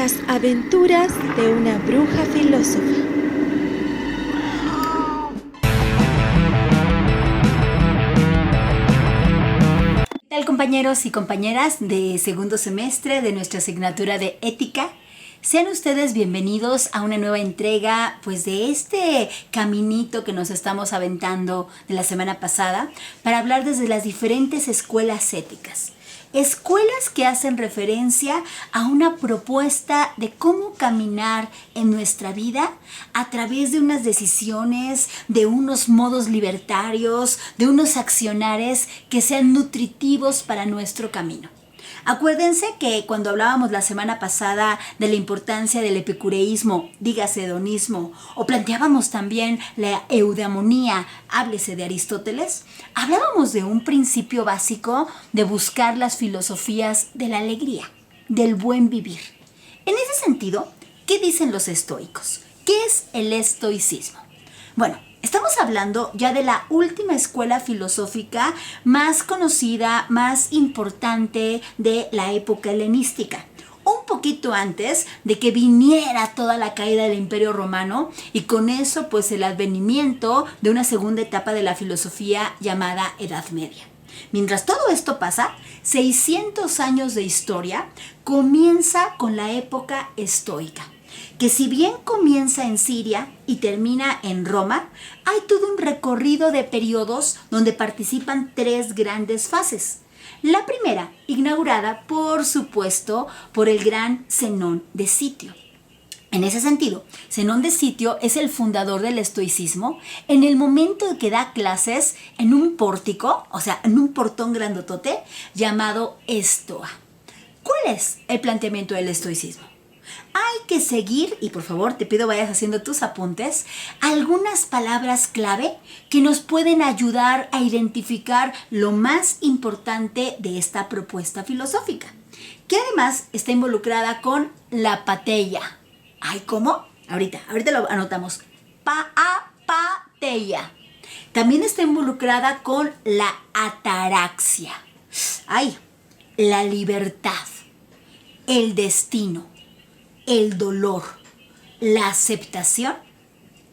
Las aventuras de una bruja filósofa. ¿Qué tal, compañeros y compañeras de segundo semestre de nuestra asignatura de ética? Sean ustedes bienvenidos a una nueva entrega pues de este caminito que nos estamos aventando de la semana pasada para hablar desde las diferentes escuelas éticas. Escuelas que hacen referencia a una propuesta de cómo caminar en nuestra vida a través de unas decisiones, de unos modos libertarios, de unos accionares que sean nutritivos para nuestro camino. Acuérdense que cuando hablábamos la semana pasada de la importancia del epicureísmo, dígase hedonismo, o planteábamos también la eudamonía, háblese de Aristóteles, hablábamos de un principio básico de buscar las filosofías de la alegría, del buen vivir. En ese sentido, ¿qué dicen los estoicos? ¿Qué es el estoicismo? Bueno, estamos hablando ya de la última escuela filosófica más conocida, más importante de la época helenística. Un poquito antes de que viniera toda la caída del Imperio Romano y con eso pues el advenimiento de una segunda etapa de la filosofía llamada Edad Media. Mientras todo esto pasa, 600 años de historia comienza con la época estoica, que si bien comienza en Siria y termina en Roma, hay todo un recorrido de periodos donde participan tres grandes fases. La primera, inaugurada, por supuesto, por el gran Zenón de Sitio. En ese sentido, Zenón de Sitio es el fundador del estoicismo en el momento en que da clases en un pórtico, o sea, en un portón grandotote llamado Estoa. ¿Cuál es el planteamiento del estoicismo? Hay que seguir, y por favor te pido vayas haciendo tus apuntes, algunas palabras clave que nos pueden ayudar a identificar lo más importante de esta propuesta filosófica, que además está involucrada con la pateia. ¿Ay, cómo? Ahorita lo anotamos. Pateia. También está involucrada con la ataraxia. Ay, la libertad, el destino, el dolor, la aceptación,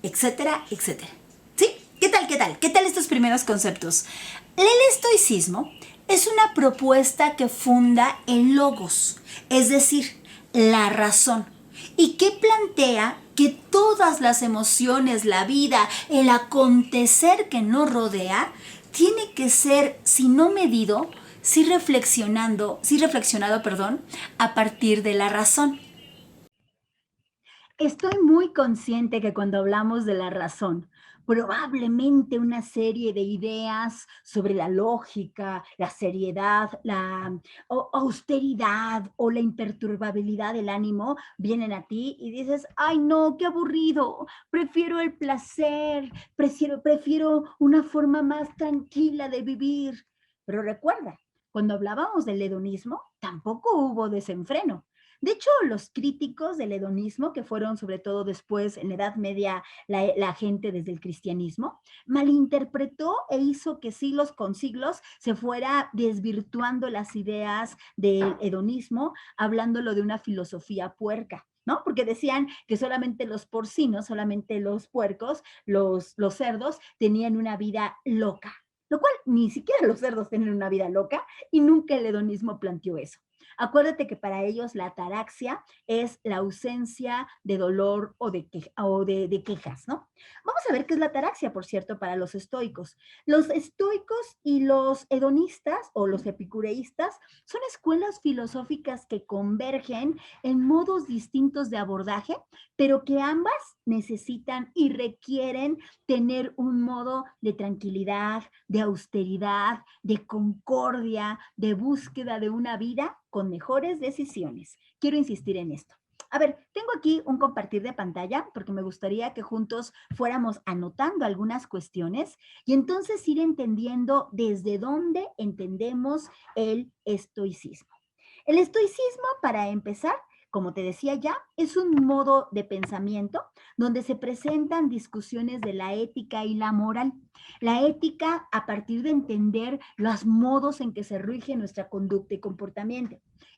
etcétera, etcétera. ¿Sí? ¿Qué tal? ¿Qué tal estos primeros conceptos? El estoicismo es una propuesta que funda el logos, es decir, la razón, y que plantea que todas las emociones, la vida, el acontecer que nos rodea, tiene que ser, si no medido, sí reflexionado, a partir de la razón. Estoy muy consciente que cuando hablamos de la razón, probablemente una serie de ideas sobre la lógica, la seriedad, la austeridad o la imperturbabilidad del ánimo vienen a ti y dices, ay no, qué aburrido, prefiero el placer, prefiero una forma más tranquila de vivir. Pero recuerda, cuando hablábamos del hedonismo, tampoco hubo desenfreno. De hecho, los críticos del hedonismo, que fueron sobre todo después en la Edad Media la gente desde el cristianismo, malinterpretó e hizo que siglos con siglos se fuera desvirtuando las ideas del hedonismo, hablándolo de una filosofía puerca, ¿no? Porque decían que solamente los porcinos, solamente los puercos, los cerdos, tenían una vida loca, lo cual ni siquiera los cerdos tienen una vida loca y nunca el hedonismo planteó eso. Acuérdate que para ellos la ataraxia es la ausencia de dolor o de quejas, ¿no? Vamos a ver qué es la ataraxia, por cierto, para los estoicos. Los estoicos y los hedonistas o los epicureístas son escuelas filosóficas que convergen en modos distintos de abordaje, pero que ambas necesitan y requieren tener un modo de tranquilidad, de austeridad, de concordia, de búsqueda de una vida con mejores decisiones. Quiero insistir en esto. A ver, tengo aquí un compartir de pantalla porque me gustaría que juntos fuéramos anotando algunas cuestiones y entonces ir entendiendo desde dónde entendemos el estoicismo. El estoicismo, para empezar, como te decía ya, es un modo de pensamiento donde se presentan discusiones de la ética y la moral. La ética a partir de entender los modos en que se rige nuestra conducta y comportamiento.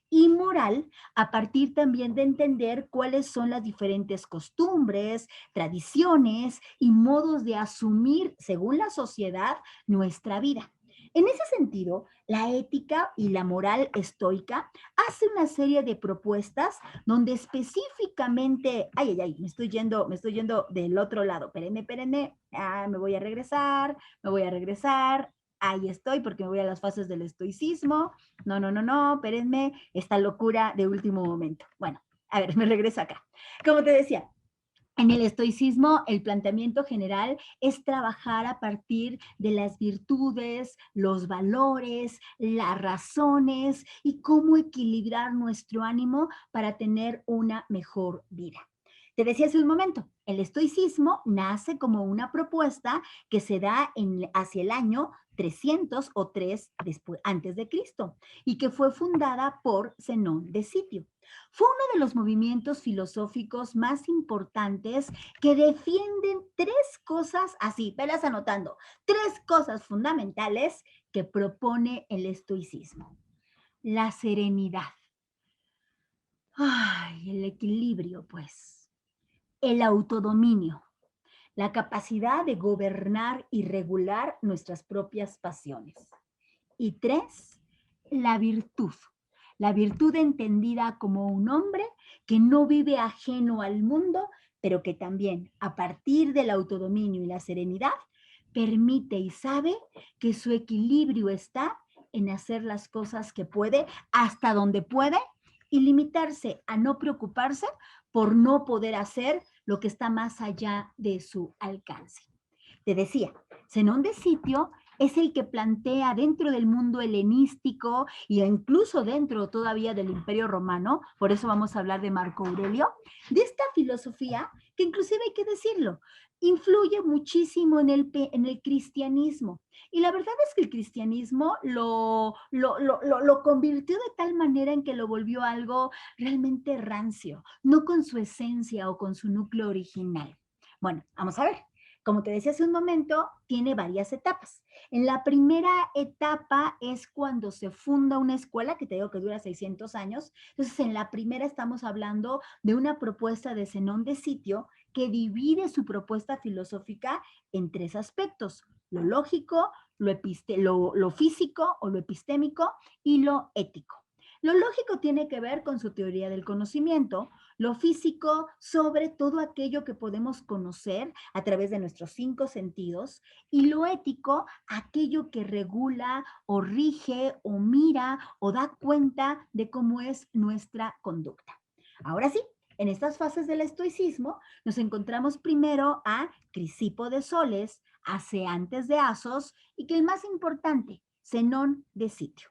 y moral a partir también de entender cuáles son las diferentes costumbres, tradiciones y modos de asumir, según la sociedad, nuestra vida. En ese sentido, la ética y la moral estoica hace una serie de propuestas donde específicamente, me estoy yendo del otro lado, espérenme, me voy a regresar, ahí estoy porque me voy a las fases del estoicismo, no, espérenme, esta locura de último momento. Bueno, a ver, me regreso acá. Como te decía, en el estoicismo, el planteamiento general es trabajar a partir de las virtudes, los valores, las razones y cómo equilibrar nuestro ánimo para tener una mejor vida. Te decía hace un momento, el estoicismo nace como una propuesta que se da hacia el año 303 después, antes de Cristo y que fue fundada por Zenón de Sitio. Fue uno de los movimientos filosóficos más importantes que defienden tres cosas, así, velas anotando, tres cosas fundamentales que propone el estoicismo. La serenidad, el equilibrio, pues, el autodominio, la capacidad de gobernar y regular nuestras propias pasiones. Y tres, la virtud. La virtud entendida como un hombre que no vive ajeno al mundo, pero que también, a partir del autodominio y la serenidad, permite y sabe que su equilibrio está en hacer las cosas que puede, hasta donde puede, y limitarse a no preocuparse por no poder hacer lo que está más allá de su alcance. Te decía, Zenón de Sitio es el que plantea dentro del mundo helenístico e incluso dentro todavía del Imperio Romano, por eso vamos a hablar de Marco Aurelio, de esta filosofía que inclusive hay que decirlo, influye muchísimo en el cristianismo. Y la verdad es que el cristianismo lo convirtió de tal manera en que lo volvió algo realmente rancio, no con su esencia o con su núcleo original. Bueno, vamos a ver. Como te decía hace un momento, tiene varias etapas. En la primera etapa es cuando se funda una escuela, que te digo que dura 600 años. Entonces, en la primera estamos hablando de una propuesta de Zenón de Sitio que divide su propuesta filosófica en tres aspectos: lo lógico, lo físico o lo epistémico y lo ético. Lo lógico tiene que ver con su teoría del conocimiento, lo físico sobre todo aquello que podemos conocer a través de nuestros cinco sentidos, y lo ético, aquello que regula o rige o mira o da cuenta de cómo es nuestra conducta. Ahora sí, en estas fases del estoicismo nos encontramos primero a Crisipo de Soles, a Ceantes de Asos y que el más importante, Zenón de Sitio.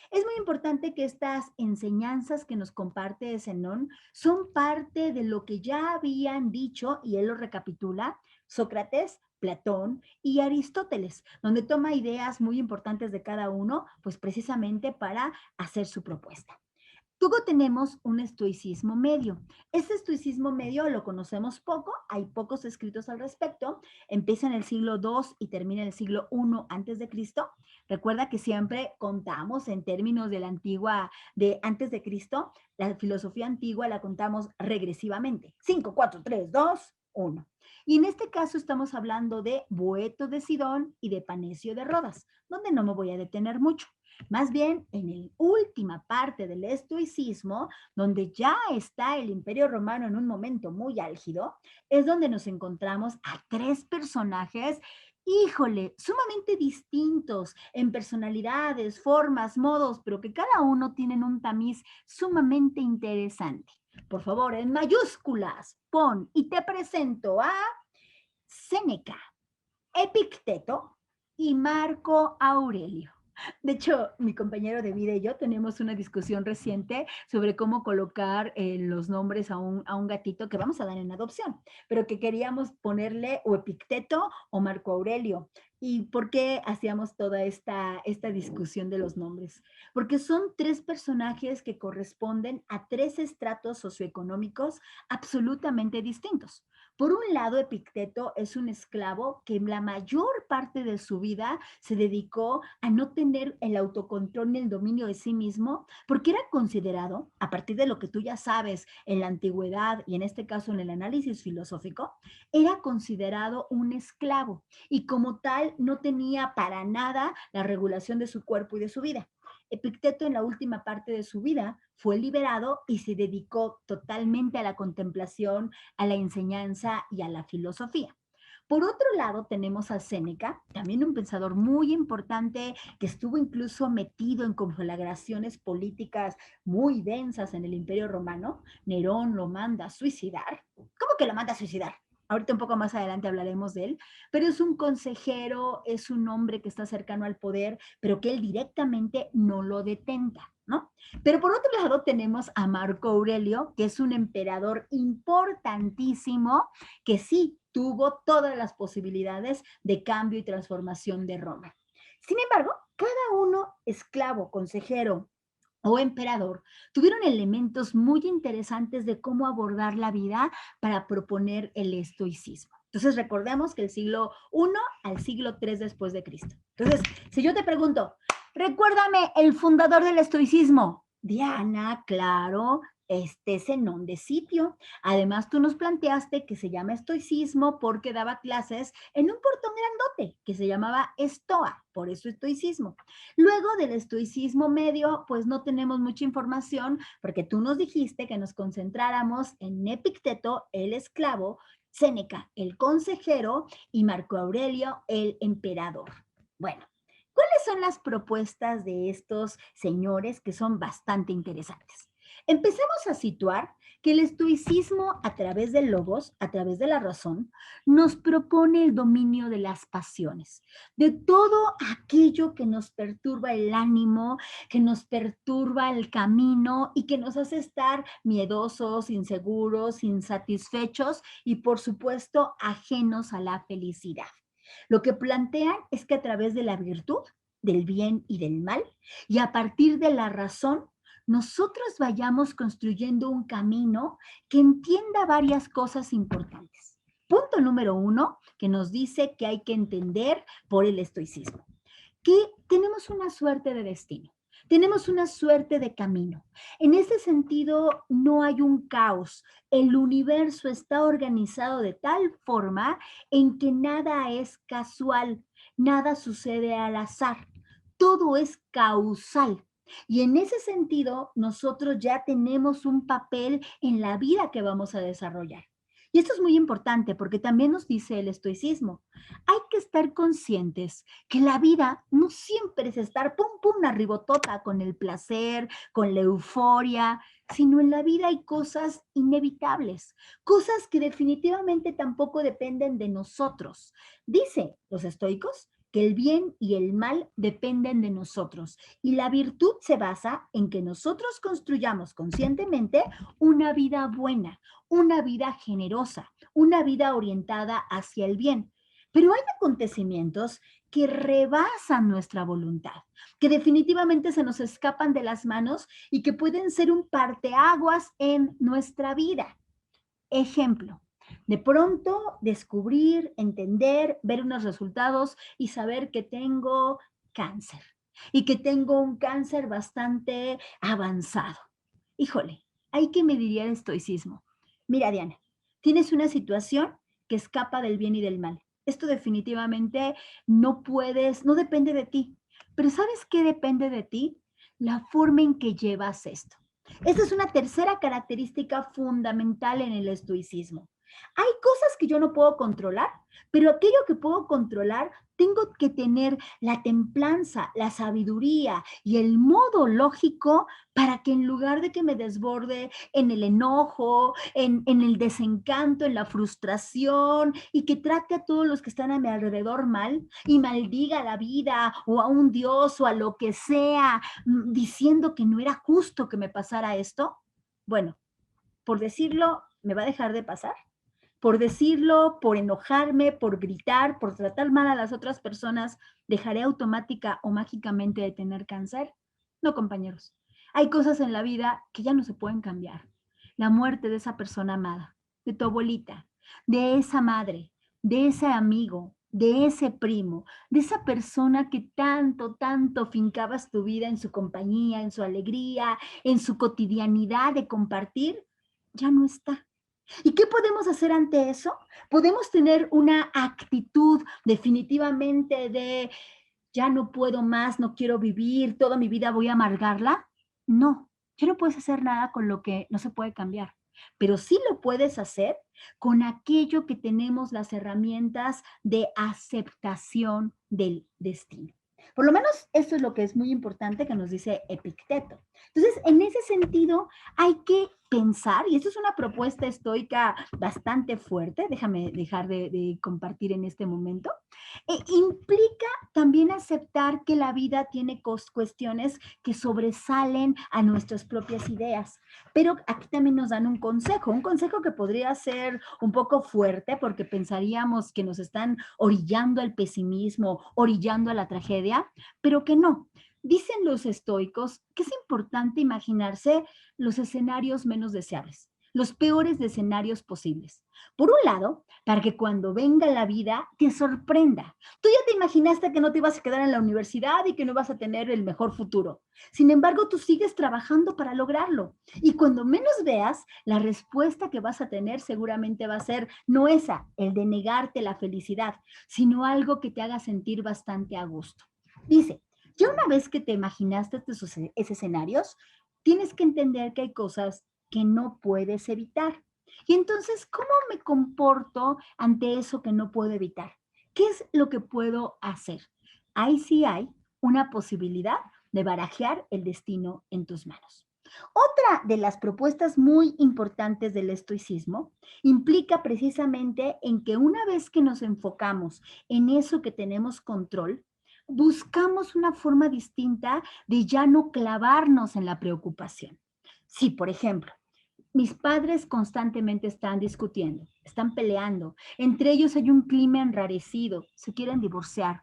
Es muy importante que estas enseñanzas que nos comparte Zenón son parte de lo que ya habían dicho, y él lo recapitula, Sócrates, Platón y Aristóteles, donde toma ideas muy importantes de cada uno, pues precisamente para hacer su propuesta. Luego tenemos un estoicismo medio. Este estoicismo medio lo conocemos poco, hay pocos escritos al respecto, empieza en el siglo II y termina en el siglo I antes de Cristo. Recuerda que siempre contamos en términos de la antigua, de antes de Cristo, la filosofía antigua la contamos regresivamente. 5, 4, 3, 2, 1. Y en este caso estamos hablando de Boeto de Sidón y de Panecio de Rodas, donde no me voy a detener mucho. Más bien, en la última parte del estoicismo, donde ya está el Imperio Romano en un momento muy álgido, es donde nos encontramos a tres personajes, híjole, sumamente distintos en personalidades, formas, modos, pero que cada uno tienen un tamiz sumamente interesante. Por favor, en mayúsculas, pon y te presento a Séneca, Epicteto y Marco Aurelio. De hecho, mi compañero de vida y yo tenemos una discusión reciente sobre cómo colocar los nombres a un gatito que vamos a dar en adopción, pero que queríamos ponerle o Epicteto o Marco Aurelio. ¿Y por qué hacíamos toda esta discusión de los nombres? Porque son tres personajes que corresponden a tres estratos socioeconómicos absolutamente distintos. Por un lado, Epicteto es un esclavo que la mayor parte de su vida se dedicó a no tener el autocontrol ni el dominio de sí mismo, porque era considerado, a partir de lo que tú ya sabes en la antigüedad y en este caso en el análisis filosófico, era considerado un esclavo y como tal no tenía para nada la regulación de su cuerpo y de su vida. Epicteto en la última parte de su vida fue liberado y se dedicó totalmente a la contemplación, a la enseñanza y a la filosofía. Por otro lado, tenemos a Séneca, también un pensador muy importante que estuvo incluso metido en conflagraciones políticas muy densas en el Imperio Romano. Nerón lo manda a suicidar. ¿Cómo que lo manda a suicidar? Ahorita un poco más adelante hablaremos de él, pero es un consejero, es un hombre que está cercano al poder, pero que él directamente no lo detenta, ¿no? Pero por otro lado tenemos a Marco Aurelio, que es un emperador importantísimo, que sí tuvo todas las posibilidades de cambio y transformación de Roma. Sin embargo, cada uno, esclavo, consejero o emperador, tuvieron elementos muy interesantes de cómo abordar la vida para proponer el estoicismo. Entonces, recordemos que el siglo I al siglo III después de Cristo. Entonces, si yo te pregunto, recuérdame el fundador del estoicismo. Diana, claro, este Zenón de Sitio. Además, tú nos planteaste que se llama estoicismo porque daba clases en un portón grandote que se llamaba estoa, por eso estoicismo. Luego del estoicismo medio, pues no tenemos mucha información porque tú nos dijiste que nos concentráramos en Epicteto, el esclavo, Séneca, el consejero, y Marco Aurelio, el emperador. Bueno, ¿cuáles son las propuestas de estos señores que son bastante interesantes? Empecemos a situar que el estoicismo a través del logos, a través de la razón, nos propone el dominio de las pasiones, de todo aquello que nos perturba el ánimo, que nos perturba el camino y que nos hace estar miedosos, inseguros, insatisfechos y por supuesto ajenos a la felicidad. Lo que plantean es que a través de la virtud, del bien y del mal, y a partir de la razón, nosotros vayamos construyendo un camino que entienda varias cosas importantes. Punto número 1, que nos dice que hay que entender por el estoicismo, que tenemos una suerte de destino. Tenemos una suerte de camino. En ese sentido, no hay un caos. El universo está organizado de tal forma en que nada es casual, nada sucede al azar, todo es causal. Y en ese sentido, nosotros ya tenemos un papel en la vida que vamos a desarrollar. Y esto es muy importante porque también nos dice el estoicismo. Hay que estar conscientes que la vida no siempre es estar pum, pum, arribotota con el placer, con la euforia, sino en la vida hay cosas inevitables, cosas que definitivamente tampoco dependen de nosotros. Dice los estoicos que el bien y el mal dependen de nosotros y la virtud se basa en que nosotros construyamos conscientemente una vida buena, una vida generosa, una vida orientada hacia el bien. Pero hay acontecimientos que rebasan nuestra voluntad, que definitivamente se nos escapan de las manos y que pueden ser un parteaguas en nuestra vida. Ejemplo, de pronto descubrir, entender, ver unos resultados y saber que tengo cáncer y que tengo un cáncer bastante avanzado. Híjole, hay que medir el estoicismo. Mira, Diana, tienes una situación que escapa del bien y del mal. Esto definitivamente no puedes, no depende de ti. Pero ¿sabes qué depende de ti? La forma en que llevas esto. Esta es una tercera característica fundamental en el estoicismo. Hay cosas que yo no puedo controlar, pero aquello que puedo controlar, tengo que tener la templanza, la sabiduría y el modo lógico para que en lugar de que me desborde en el enojo, en el desencanto, en la frustración y que trate a todos los que están a mi alrededor mal y maldiga a la vida o a un Dios o a lo que sea, diciendo que no era justo que me pasara esto, bueno, por decirlo, me va a dejar de pasar. Por decirlo, por enojarme, por gritar, por tratar mal a las otras personas, ¿dejaré automática o mágicamente de tener cáncer? No, compañeros. Hay cosas en la vida que ya no se pueden cambiar. La muerte de esa persona amada, de tu abuelita, de esa madre, de ese amigo, de ese primo, de esa persona que tanto, tanto fincabas tu vida en su compañía, en su alegría, en su cotidianidad de compartir, ya no está. ¿Y qué podemos hacer ante eso? Podemos tener una actitud definitivamente de ya no puedo más, no quiero vivir, toda mi vida voy a amargarla. No, ya no puedes hacer nada con lo que no se puede cambiar, pero sí lo puedes hacer con aquello que tenemos las herramientas de aceptación del destino. Por lo menos esto es lo que es muy importante que nos dice Epicteto. Entonces, en ese sentido, hay que pensar, y esto es una propuesta estoica bastante fuerte, déjame dejar de compartir en este momento, implica también aceptar que la vida tiene cuestiones que sobresalen a nuestras propias ideas. Pero aquí también nos dan un consejo que podría ser un poco fuerte porque pensaríamos que nos están orillando al pesimismo, orillando a la tragedia, pero que no. Dicen los estoicos que es importante imaginarse los escenarios menos deseables, los peores escenarios posibles. Por un lado, para que cuando venga la vida te sorprenda. Tú ya te imaginaste que no te ibas a quedar en la universidad y que no vas a tener el mejor futuro. Sin embargo, tú sigues trabajando para lograrlo. Y cuando menos veas, la respuesta que vas a tener seguramente va a ser no esa, el de negarte la felicidad, sino algo que te haga sentir bastante a gusto. Dice, ya una vez que te imaginaste esos escenarios, tienes que entender que hay cosas que no puedes evitar. Y entonces, ¿cómo me comporto ante eso que no puedo evitar? ¿Qué es lo que puedo hacer? Ahí sí hay una posibilidad de barajear el destino en tus manos. Otra de las propuestas muy importantes del estoicismo implica precisamente en que una vez que nos enfocamos en eso que tenemos control, buscamos una forma distinta de ya no clavarnos en la preocupación. Si, por ejemplo, mis padres constantemente están discutiendo, están peleando. Entre ellos hay un clima enrarecido, se quieren divorciar.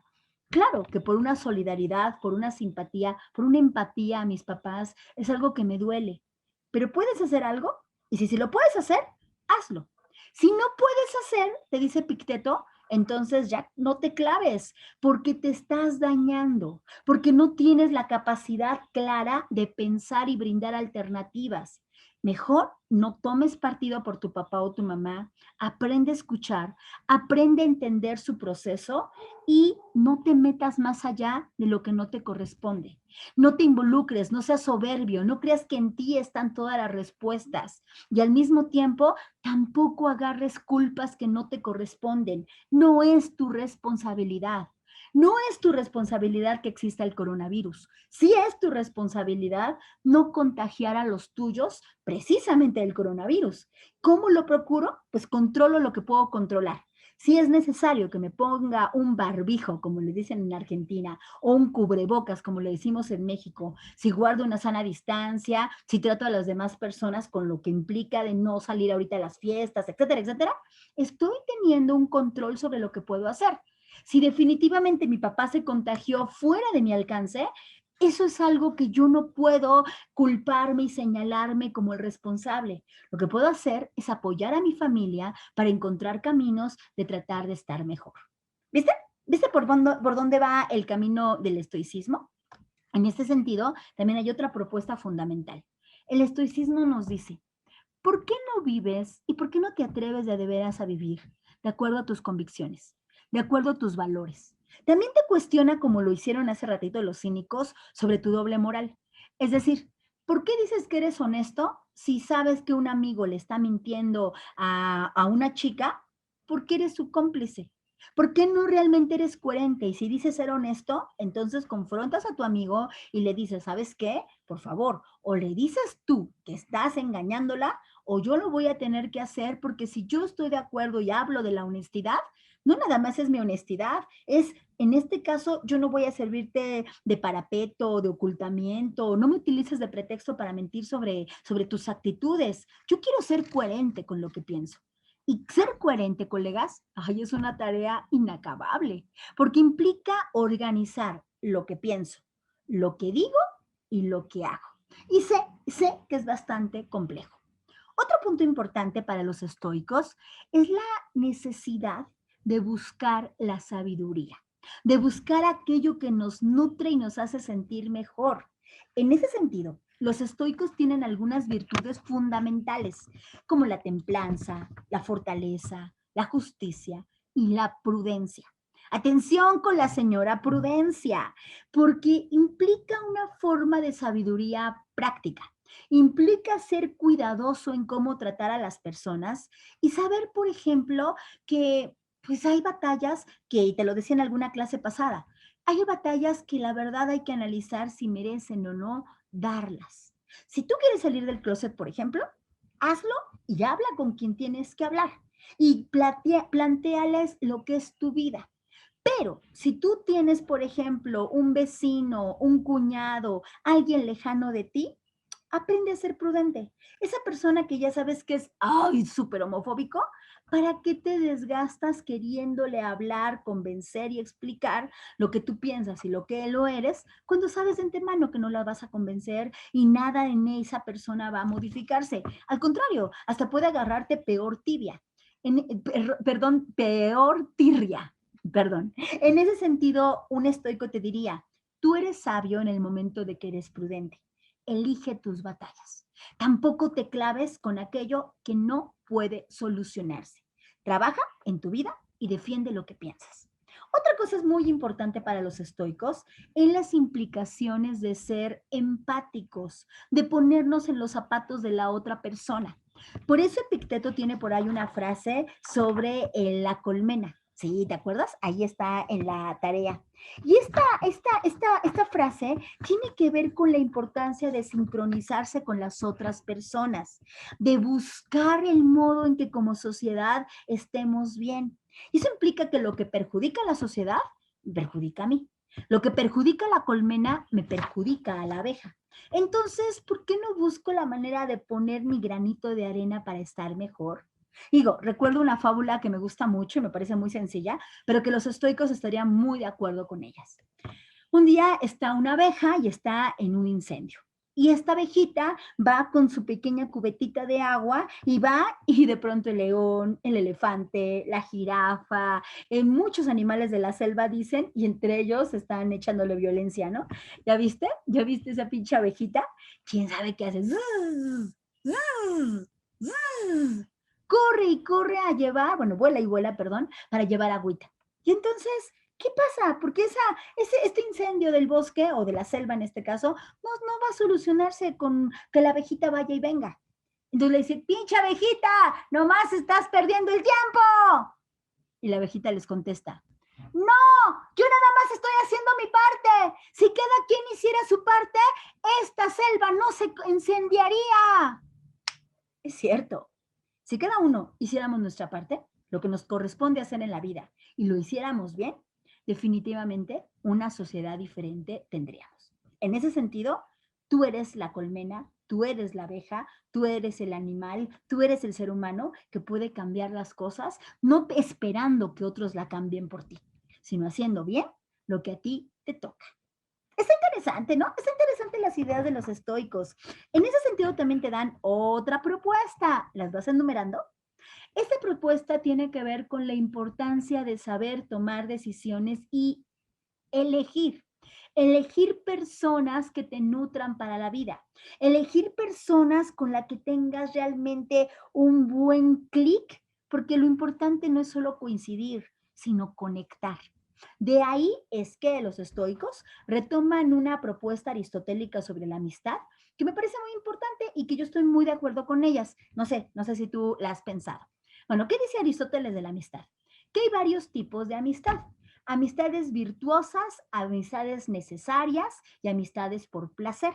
Claro que por una solidaridad, por una simpatía, por una empatía a mis papás, es algo que me duele. Pero ¿puedes hacer algo? Y si lo puedes hacer, hazlo. Si no puedes hacer, te dice Picteto, entonces ya no te claves, porque te estás dañando, porque no tienes la capacidad clara de pensar y brindar alternativas. Mejor no tomes partido por tu papá o tu mamá, aprende a escuchar, aprende a entender su proceso y no te metas más allá de lo que no te corresponde. No te involucres, no seas soberbio, no creas que en ti están todas las respuestas y al mismo tiempo tampoco agarres culpas que no te corresponden. No es tu responsabilidad. No es tu responsabilidad que exista el coronavirus. Sí es tu responsabilidad no contagiar a los tuyos precisamente del coronavirus. ¿Cómo lo procuro? Pues controlo lo que puedo controlar. Si es necesario que me ponga un barbijo, como le dicen en Argentina, o un cubrebocas, como le decimos en México, si guardo una sana distancia, si trato a las demás personas con lo que implica de no salir ahorita a las fiestas, etcétera, etcétera, estoy teniendo un control sobre lo que puedo hacer. Si definitivamente mi papá se contagió fuera de mi alcance, eso es algo que yo no puedo culparme y señalarme como el responsable. Lo que puedo hacer es apoyar a mi familia para encontrar caminos de tratar de estar mejor. ¿Viste? ¿Viste por dónde va el camino del estoicismo? En este sentido, también hay otra propuesta fundamental. El estoicismo nos dice, ¿por qué no vives y por qué no te atreves de veras a vivir de acuerdo a tus convicciones, de acuerdo a tus valores? También te cuestiona, como lo hicieron hace ratito los cínicos, sobre tu doble moral. Es decir, ¿por qué dices que eres honesto si sabes que un amigo le está mintiendo a una chica? ¿Por qué eres su cómplice? ¿Por qué no realmente eres coherente? Y si dices ser honesto, entonces confrontas a tu amigo y le dices, ¿sabes qué? Por favor, o le dices tú que estás engañándola o yo lo voy a tener que hacer porque si yo estoy de acuerdo y hablo de la honestidad, no nada más es mi honestidad, es en este caso yo no voy a servirte de parapeto, de ocultamiento, no me utilices de pretexto para mentir sobre tus actitudes. Yo quiero ser coherente con lo que pienso. Y ser coherente, colegas, ay, es una tarea inacabable, porque implica organizar lo que pienso, lo que digo y lo que hago. Y sé que es bastante complejo. Otro punto importante para los estoicos es la necesidad de buscar la sabiduría, de buscar aquello que nos nutre y nos hace sentir mejor. En ese sentido, los estoicos tienen algunas virtudes fundamentales, como la templanza, la fortaleza, la justicia y la prudencia. Atención con la señora prudencia, porque implica una forma de sabiduría práctica. Implica ser cuidadoso en cómo tratar a las personas y saber, por ejemplo, que pues hay batallas que, y te lo decía en alguna clase pasada, hay batallas que la verdad hay que analizar si merecen o no darlas. Si tú quieres salir del closet, por ejemplo, hazlo y habla con quien tienes que hablar y planteales lo que es tu vida. Pero si tú tienes, por ejemplo, un vecino, un cuñado, alguien lejano de ti, aprende a ser prudente. Esa persona que ya sabes que es, ay, súper homofóbico, ¿para qué te desgastas queriéndole hablar, convencer y explicar lo que tú piensas y lo que lo eres cuando sabes de antemano que no la vas a convencer y nada en esa persona va a modificarse? Al contrario, hasta puede agarrarte peor tibia. Perdón, peor tirria. Perdón. En ese sentido, un estoico te diría, tú eres sabio en el momento de que eres prudente. Elige tus batallas. Tampoco te claves con aquello que no puede solucionarse. Trabaja en tu vida y defiende lo que piensas. Otra cosa es muy importante para los estoicos en las implicaciones de ser empáticos, de ponernos en los zapatos de la otra persona. Por eso Epicteto tiene por ahí una frase sobre la colmena. Sí, ¿te acuerdas? Ahí está en la tarea. Y esta frase tiene que ver con la importancia de sincronizarse con las otras personas, de buscar el modo en que como sociedad estemos bien. Y eso implica que lo que perjudica a la sociedad, me perjudica a mí. Lo que perjudica a la colmena, me perjudica a la abeja. Entonces, ¿por qué no busco la manera de poner mi granito de arena para estar mejor? Digo, recuerdo una fábula que me gusta mucho y me parece muy sencilla, pero que los estoicos estarían muy de acuerdo con ellas. Un día está una abeja y está en un incendio. Y esta abejita va con su pequeña cubetita de agua y va y de pronto el león, el elefante, la jirafa, muchos animales de la selva dicen y entre ellos están echándole violencia, ¿no? ¿Ya viste? ¿Ya viste esa pinche abejita? ¿Quién sabe qué hace? Zzz, zzz, zzz. Corre y corre a llevar, bueno, vuela y vuela, perdón, para llevar agüita. Y entonces, ¿qué pasa? Porque este incendio del bosque o de la selva en este caso no va a solucionarse con que la abejita vaya y venga. Entonces le dice, pinche abejita, nomás estás perdiendo el tiempo. Y la abejita les contesta, no, yo nada más estoy haciendo mi parte. Si cada quien hiciera su parte, esta selva no se incendiaría. Es cierto. Si cada uno hiciéramos nuestra parte, lo que nos corresponde hacer en la vida, y lo hiciéramos bien, definitivamente una sociedad diferente tendríamos. En ese sentido, tú eres la colmena, tú eres la abeja, tú eres el animal, tú eres el ser humano que puede cambiar las cosas, no esperando que otros la cambien por ti, sino haciendo bien lo que a ti te toca. Está interesante, ¿no? Está interesante las ideas de los estoicos. En ese sentido también te dan otra propuesta. ¿Las vas enumerando? Esta propuesta tiene que ver con la importancia de saber tomar decisiones y elegir. Elegir personas que te nutran para la vida. Elegir personas con las que tengas realmente un buen clic, porque lo importante no es solo coincidir, sino conectar. De ahí es que los estoicos retoman una propuesta aristotélica sobre la amistad que me parece muy importante y que yo estoy muy de acuerdo con ellas. No sé si tú la has pensado. Bueno, ¿qué dice Aristóteles de la amistad? Que hay varios tipos de amistad. Amistades virtuosas, amistades necesarias y amistades por placer.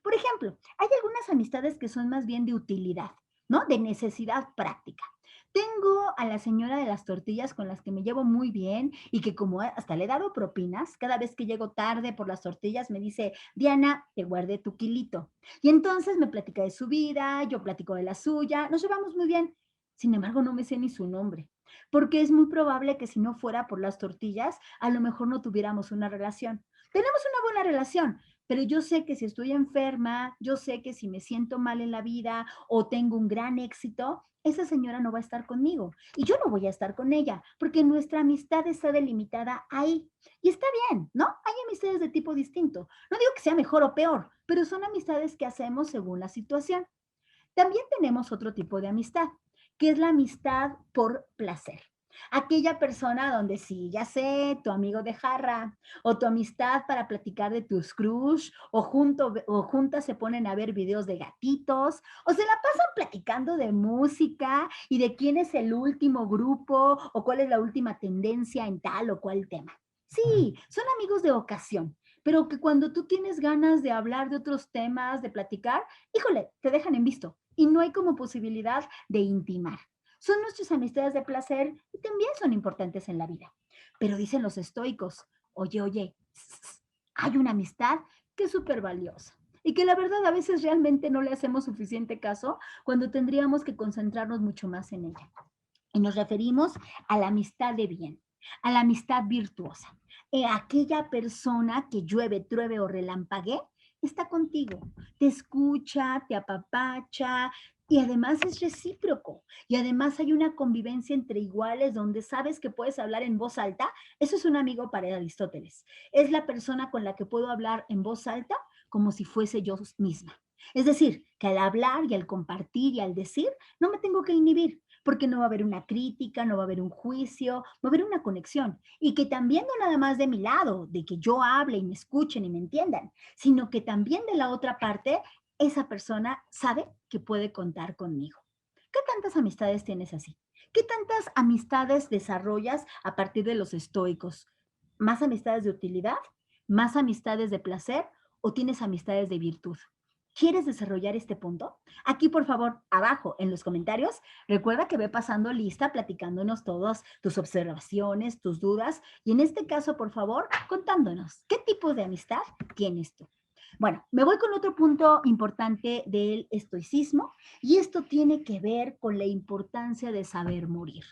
Por ejemplo, hay algunas amistades que son más bien de utilidad, ¿no? De necesidad práctica. Tengo a la señora de las tortillas con las que me llevo muy bien y que como hasta le he dado propinas, cada vez que llego tarde por las tortillas me dice, Diana, te guardé tu kilito. Y entonces me platica de su vida, yo platico de la suya, nos llevamos muy bien. Sin embargo, no me sé ni su nombre, porque es muy probable que si no fuera por las tortillas, a lo mejor no tuviéramos una relación. Tenemos una buena relación, pero yo sé que si estoy enferma, yo sé que si me siento mal en la vida o tengo un gran éxito, esa señora no va a estar conmigo y yo no voy a estar con ella, porque nuestra amistad está delimitada ahí. Y está bien, ¿no? Hay amistades de tipo distinto. No digo que sea mejor o peor, pero son amistades que hacemos según la situación. También tenemos otro tipo de amistad, que es la amistad por placer. Aquella persona donde sí, ya sé, tu amigo de jarra o tu amistad para platicar de tus crush o juntas se ponen a ver videos de gatitos o se la pasan platicando de música y de quién es el último grupo o cuál es la última tendencia en tal o cual tema. Sí, son amigos de ocasión, pero que cuando tú tienes ganas de hablar de otros temas, de platicar, híjole, te dejan en visto y no hay como posibilidad de intimar. Son nuestras amistades de placer y también son importantes en la vida. Pero dicen los estoicos, oye, hay una amistad que es súper valiosa y que la verdad a veces realmente no le hacemos suficiente caso cuando tendríamos que concentrarnos mucho más en ella. Y nos referimos a la amistad de bien, a la amistad virtuosa. Aquella persona que llueve, truebe o relampague está contigo, te escucha, te apapacha y además es recíproco. Y además hay una convivencia entre iguales donde sabes que puedes hablar en voz alta. Eso es un amigo para Aristóteles. Es la persona con la que puedo hablar en voz alta como si fuese yo misma. Es decir, que al hablar y al compartir y al decir, no me tengo que inhibir porque no va a haber una crítica, no va a haber un juicio, va a haber una conexión. Y que también no nada más de mi lado, de que yo hable y me escuchen y me entiendan, sino que también de la otra parte, esa persona sabe que puede contar conmigo. ¿Qué tantas amistades tienes así? ¿Qué tantas amistades desarrollas a partir de los estoicos? ¿Más amistades de utilidad? ¿Más amistades de placer? ¿O tienes amistades de virtud? ¿Quieres desarrollar este punto? Aquí, por favor, abajo en los comentarios, recuerda que ve pasando lista, platicándonos todas tus observaciones, tus dudas y en este caso, por favor, contándonos qué tipo de amistad tienes tú. Bueno, me voy con otro punto importante del estoicismo y esto tiene que ver con la importancia de saber morir,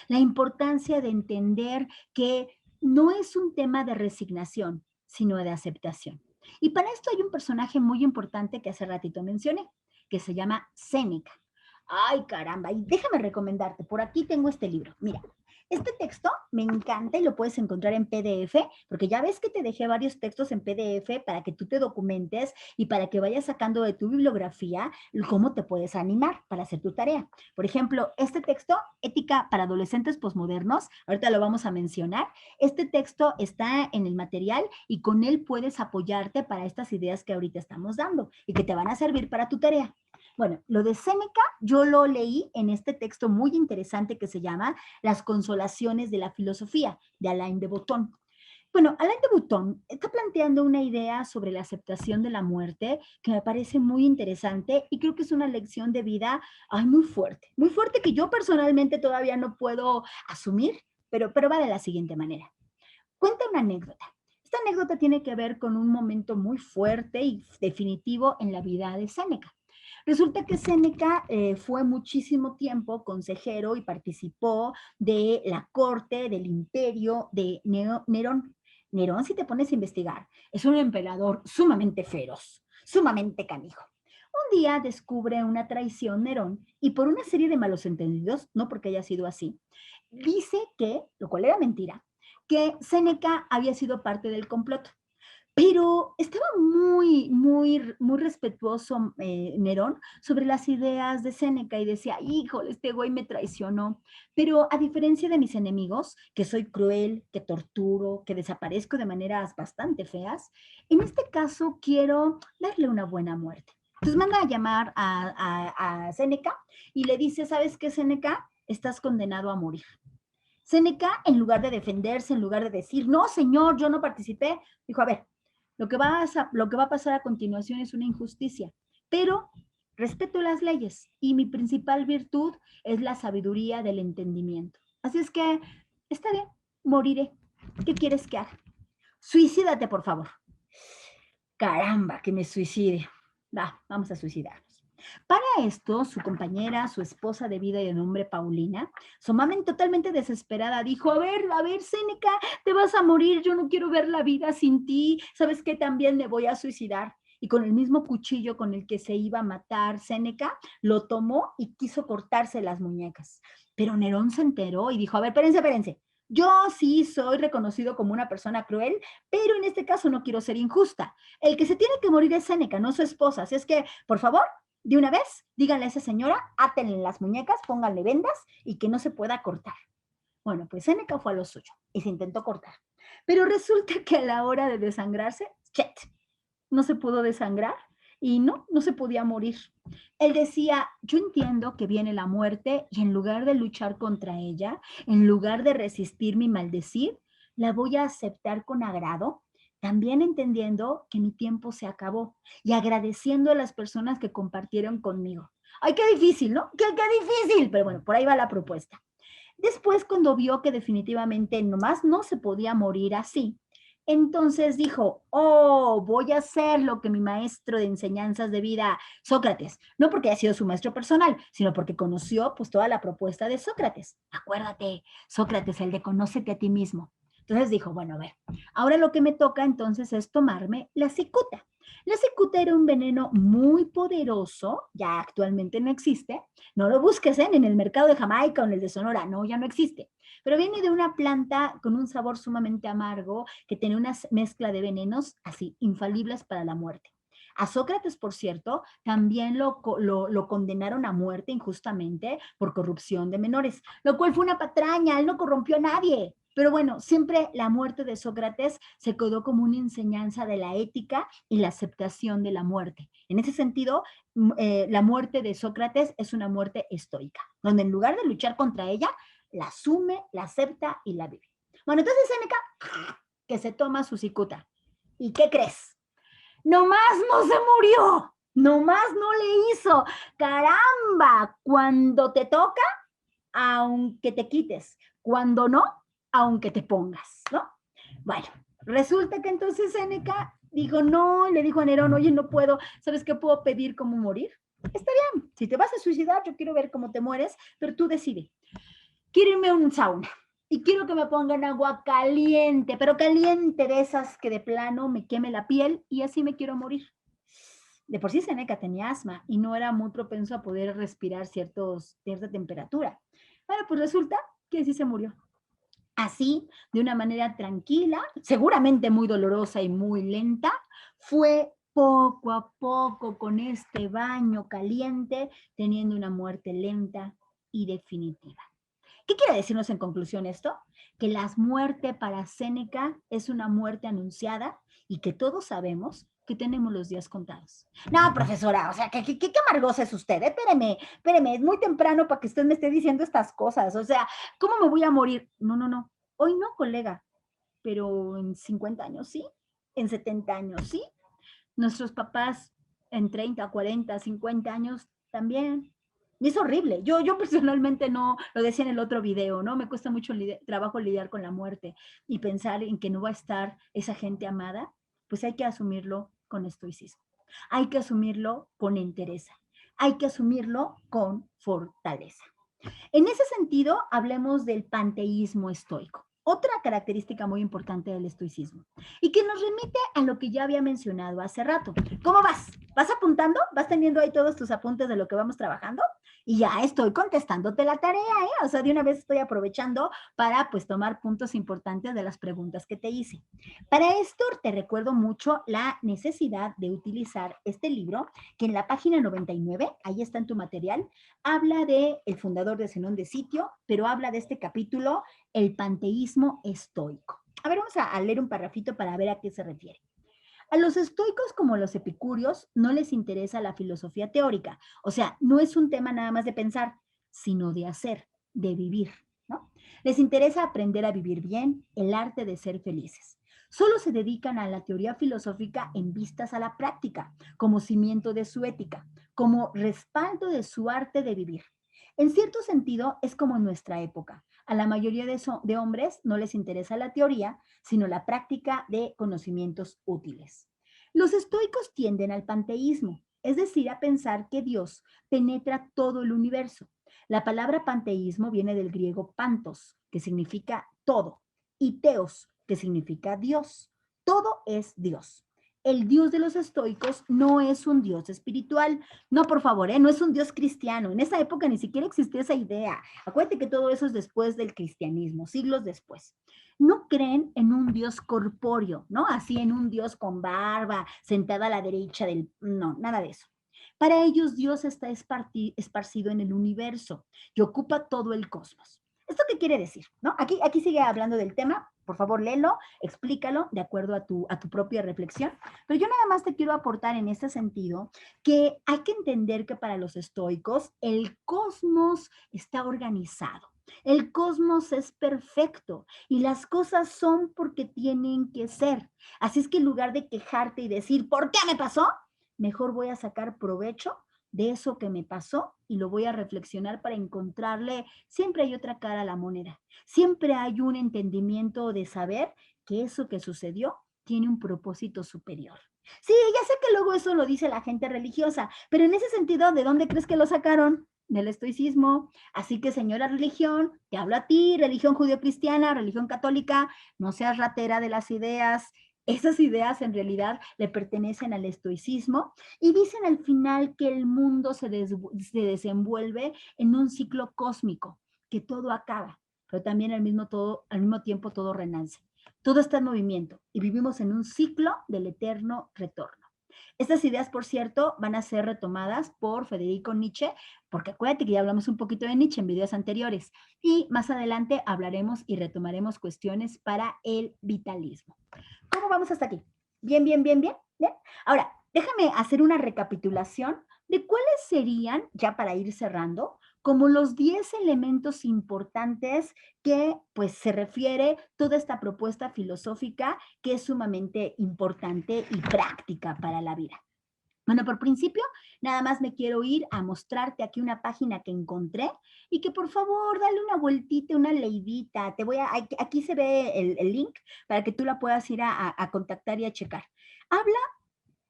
la importancia de entender que no es un tema de resignación, sino de aceptación. Y para esto hay un personaje muy importante que hace ratito mencioné, que se llama Séneca. Ay, caramba, y déjame recomendarte, por aquí tengo este libro. Mira, este texto me encanta y lo puedes encontrar en PDF, porque ya ves que te dejé varios textos en PDF para que tú te documentes y para que vayas sacando de tu bibliografía cómo te puedes animar para hacer tu tarea. Por ejemplo, este texto, Ética para adolescentes posmodernos, ahorita lo vamos a mencionar. Este texto está en el material y con él puedes apoyarte para estas ideas que ahorita estamos dando y que te van a servir para tu tarea. Bueno, lo de Séneca yo lo leí en este texto muy interesante que se llama Las consolaciones de la filosofía, de Alain de Botton. Bueno, Alain de Botton está planteando una idea sobre la aceptación de la muerte que me parece muy interesante y creo que es una lección de vida muy fuerte que yo personalmente todavía no puedo asumir, pero va de la siguiente manera. Cuenta una anécdota. Esta anécdota tiene que ver con un momento muy fuerte y definitivo en la vida de Séneca. Resulta que Séneca fue muchísimo tiempo consejero y participó de la corte del imperio de Nerón. Nerón, si te pones a investigar, es un emperador sumamente feroz, sumamente canijo. Un día descubre una traición Nerón y por una serie de malos entendidos, no porque haya sido así, dice que, lo cual era mentira, que Séneca había sido parte del complot. Pero estaba muy respetuoso Nerón sobre las ideas de Séneca y decía, híjole, este güey me traicionó. Pero a diferencia de mis enemigos, que soy cruel, que torturo, que desaparezco de maneras bastante feas, en este caso quiero darle una buena muerte. Entonces manda a llamar a Séneca y le dice, ¿sabes qué, Séneca? Estás condenado a morir. Séneca, en lugar de defenderse, en lugar de decir, no, señor, yo no participé, dijo, a ver, lo que va a pasar a continuación es una injusticia, pero respeto las leyes y mi principal virtud es la sabiduría del entendimiento. Así es que, está bien, moriré. ¿Qué quieres que haga? Suicídate, por favor. Caramba, que me suicide. Va, vamos a suicidarnos. Para esto, su compañera, su esposa de vida y de nombre Paulina, sumamente totalmente desesperada, dijo, a ver, Séneca, te vas a morir, yo no quiero ver la vida sin ti, ¿sabes qué? También me voy a suicidar. Y con el mismo cuchillo con el que se iba a matar Séneca, lo tomó y quiso cortarse las muñecas. Pero Nerón se enteró y dijo, a ver, espérense. Yo sí soy reconocido como una persona cruel, pero en este caso no quiero ser injusta. El que se tiene que morir es Séneca, no su esposa. Así es que, por favor, de una vez, díganle a esa señora, átenle las muñecas, pónganle vendas y que no se pueda cortar. Bueno, pues Séneca fue a lo suyo y se intentó cortar. Pero resulta que a la hora de desangrarse, ¡chet! No se pudo desangrar y no se podía morir. Él decía, yo entiendo que viene la muerte y en lugar de luchar contra ella, en lugar de resistirme y maldecir, la voy a aceptar con agrado, también entendiendo que mi tiempo se acabó y agradeciendo a las personas que compartieron conmigo. Ay, qué difícil, ¿no? Qué difícil, pero bueno, por ahí va la propuesta. Después, cuando vio que definitivamente nomás no se podía morir así, entonces dijo, oh, voy a hacer lo que mi maestro de enseñanzas de vida, Sócrates, no porque haya sido su maestro personal, sino porque conoció pues toda la propuesta de Sócrates. Acuérdate, Sócrates, el de conócete a ti mismo. Entonces dijo, bueno, a ver, ahora lo que me toca entonces es tomarme la cicuta. La cicuta era un veneno muy poderoso, ya actualmente no existe. No lo busques en el mercado de Jamaica o en el de Sonora, no, ya no existe. Pero viene de una planta con un sabor sumamente amargo que tiene una mezcla de venenos así, infalibles para la muerte. A Sócrates, por cierto, también lo condenaron a muerte injustamente por corrupción de menores, lo cual fue una patraña, él no corrompió a nadie. Pero bueno, siempre la muerte de Sócrates se quedó como una enseñanza de la ética y la aceptación de la muerte. En ese sentido, la muerte de Sócrates es una muerte estoica, donde en lugar de luchar contra ella, la asume, la acepta y la vive. Bueno, entonces Seneca, que se toma su cicuta. ¿Y qué crees? Nomás no se murió, nomás no le hizo. Caramba, cuando te toca, aunque te quites, cuando no, aunque te pongas, ¿no? Bueno, resulta que entonces Seneca dijo, no, le dijo a Nerón, oye, no puedo, ¿sabes qué puedo pedir cómo morir? Está bien, si te vas a suicidar, yo quiero ver cómo te mueres, pero tú decide. Quiero irme a un sauna y quiero que me pongan agua caliente, pero caliente de esas que de plano me queme la piel y así me quiero morir. De por sí Seneca tenía asma y no era muy propenso a poder respirar cierta temperatura. Bueno, pues resulta que sí se murió. Así, de una manera tranquila, seguramente muy dolorosa y muy lenta, fue poco a poco con este baño caliente, teniendo una muerte lenta y definitiva. ¿Qué quiere decirnos en conclusión esto? Que la muerte para Séneca es una muerte anunciada y que todos sabemos que tenemos los días contados. No, profesora, o sea, ¿qué amargosa es usted? Espéreme, es muy temprano para que usted me esté diciendo estas cosas. O sea, ¿cómo me voy a morir? No. Hoy no, colega, pero en 50 años sí, en 70 años sí. Nuestros papás en 30, 40, 50 años también. Y es horrible. Yo personalmente no, lo decía en el otro video, ¿no? Me cuesta mucho trabajo lidiar con la muerte y pensar en que no va a estar esa gente amada, pues hay que asumirlo con estoicismo. Hay que asumirlo con entereza. Hay que asumirlo con fortaleza. En ese sentido, hablemos del panteísmo estoico, otra característica muy importante del estoicismo, y que nos remite a lo que ya había mencionado hace rato. ¿Cómo vas? ¿Vas apuntando? ¿Vas teniendo ahí todos tus apuntes de lo que vamos trabajando? Y ya estoy contestándote la tarea, ¿eh? O sea, de una vez estoy aprovechando para, pues, tomar puntos importantes de las preguntas que te hice. Para esto, te recuerdo mucho la necesidad de utilizar este libro, que en la página 99, ahí está en tu material, habla de el fundador de Zenón de Sitio, pero habla de este capítulo, el panteísmo estoico. A ver, vamos a leer un parrafito para ver a qué se refiere. A los estoicos como los epicúreos no les interesa la filosofía teórica, o sea, no es un tema nada más de pensar, sino de hacer, de vivir, ¿no? Les interesa aprender a vivir bien, el arte de ser felices. Solo se dedican a la teoría filosófica en vistas a la práctica, como cimiento de su ética, como respaldo de su arte de vivir. En cierto sentido, es como en nuestra época. A la mayoría de hombres no les interesa la teoría, sino la práctica de conocimientos útiles. Los estoicos tienden al panteísmo, es decir, a pensar que Dios penetra todo el universo. La palabra panteísmo viene del griego pantos, que significa todo, y teos, que significa Dios. Todo es Dios. El Dios de los estoicos no es un Dios espiritual. No, por favor, no es un Dios cristiano. En esa época ni siquiera existía esa idea. Acuérdate que todo eso es después del cristianismo, siglos después. No creen en un Dios corpóreo, ¿no? Así en un Dios con barba, sentada a la derecha del... No, nada de eso. Para ellos Dios está esparcido en el universo y ocupa todo el cosmos. ¿Esto qué quiere decir? ¿No? Aquí sigue hablando del tema. Por favor, léelo, explícalo de acuerdo a tu propia reflexión. Pero yo nada más te quiero aportar en este sentido que hay que entender que para los estoicos el cosmos está organizado. El cosmos es perfecto y las cosas son porque tienen que ser. Así es que en lugar de quejarte y decir, ¿por qué me pasó? Mejor voy a sacar provecho de eso que me pasó y lo voy a reflexionar para encontrarle, siempre hay otra cara a la moneda, siempre hay un entendimiento de saber que eso que sucedió tiene un propósito superior. Sí, ya sé que luego eso lo dice la gente religiosa, pero en ese sentido, ¿de dónde crees que lo sacaron? Del estoicismo. Así que, señora religión, te hablo a ti, religión judio-cristiana, religión católica, no seas ratera de las ideas. Esas ideas en realidad le pertenecen al estoicismo y dicen al final que el mundo se desenvuelve en un ciclo cósmico, que todo acaba, pero también al mismo tiempo todo renace. Todo está en movimiento y vivimos en un ciclo del eterno retorno. Estas ideas, por cierto, van a ser retomadas por Federico Nietzsche, porque acuérdate que ya hablamos un poquito de Nietzsche en videos anteriores, y más adelante hablaremos y retomaremos cuestiones para el vitalismo. ¿Cómo vamos hasta aquí? Bien, bien, bien, bien, bien. Ahora, déjame hacer una recapitulación de cuáles serían, ya para ir cerrando, como los 10 elementos importantes que pues se refiere toda esta propuesta filosófica que es sumamente importante y práctica para la vida. Bueno, por principio, nada más me quiero ir a mostrarte aquí una página que encontré y que por favor, dale una vueltita, una leidita. Aquí se ve el link para que tú la puedas ir a contactar y a checar. Habla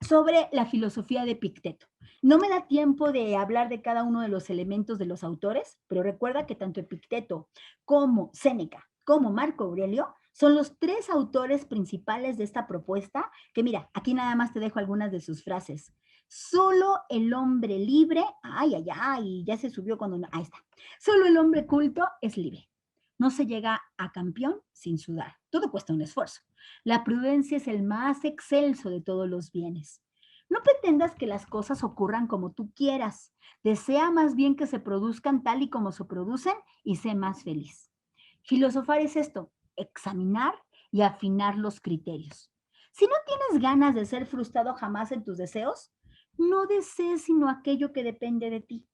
sobre la filosofía de Epicteto. No me da tiempo de hablar de cada uno de los elementos de los autores, pero recuerda que tanto Epicteto como Séneca, como Marco Aurelio, son los 3 autores principales de esta propuesta, que mira, aquí nada más te dejo algunas de sus frases. Solo el hombre libre, ya se subió cuando, ahí está. Solo el hombre culto es libre. No se llega a campeón sin sudar. Todo cuesta un esfuerzo. La prudencia es el más excelso de todos los bienes. No pretendas que las cosas ocurran como tú quieras. Desea más bien que se produzcan tal y como se producen y sé más feliz. Filosofar es esto, examinar y afinar los criterios. Si no tienes ganas de ser frustrado jamás en tus deseos, no desees sino aquello que depende de ti.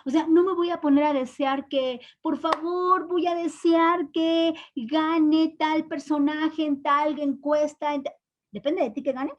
O sea, no me voy a poner a desear que, por favor, voy a desear que gane tal personaje en tal encuesta. ¿Depende de ti que gane?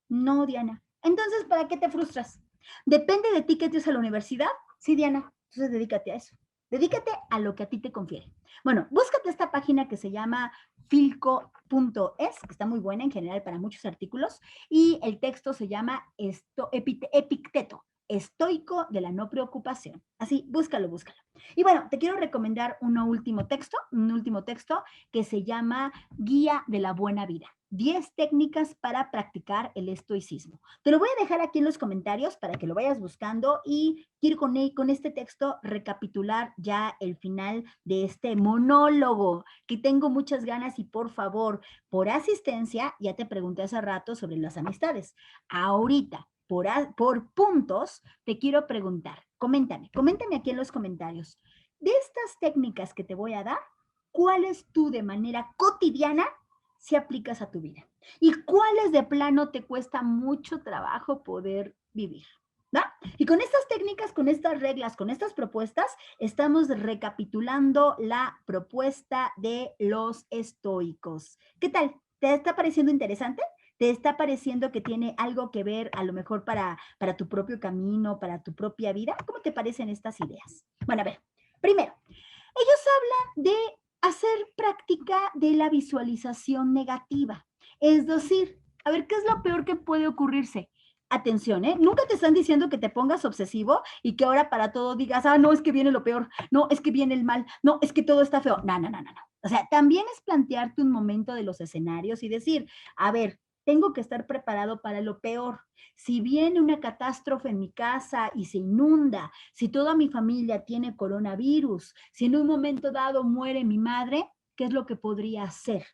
No, Diana. Entonces, ¿para qué te frustras? ¿Depende de ti que entres a la universidad? Sí, Diana. Entonces, dedícate a eso. Dedícate a lo que a ti te confiere. Bueno, búscate esta página que se llama filco.es, que está muy buena en general para muchos artículos, y el texto se llama Epicteto, estoico de la no preocupación. Así, búscalo, búscalo. Y bueno, te quiero recomendar un último texto que se llama Guía de la Buena Vida. 10 técnicas para practicar el estoicismo. Te lo voy a dejar aquí en los comentarios para que lo vayas buscando y quiero con este texto recapitular ya el final de este monólogo que tengo muchas ganas y por favor, por asistencia, ya te pregunté hace rato sobre las amistades. Ahorita, por puntos, te quiero preguntar, coméntame aquí en los comentarios. De estas técnicas que te voy a dar, ¿cuáles tú de manera cotidiana si aplicas a tu vida? ¿Y cuáles de plano te cuesta mucho trabajo poder vivir? ¿No? Y con estas técnicas, con estas reglas, con estas propuestas, estamos recapitulando la propuesta de los estoicos. ¿Qué tal? ¿Te está pareciendo interesante? ¿Te está pareciendo que tiene algo que ver a lo mejor para tu propio camino, para tu propia vida? ¿Cómo te parecen estas ideas? Bueno, a ver, primero, ellos hablan de hacer práctica de la visualización negativa. Es decir, a ver, ¿qué es lo peor que puede ocurrirse? atención, ¿eh? Nunca te están diciendo que te pongas obsesivo y que ahora para todo digas, no, es que viene lo peor, no, es que viene el mal, no, es que todo está feo. No, no, no, no, no. O sea, también es plantearte un momento de los escenarios y decir, a ver, tengo que estar preparado para lo peor. Si viene una catástrofe en mi casa y se inunda, si toda mi familia tiene coronavirus, si en un momento dado muere mi madre, ¿qué es lo que podría hacer?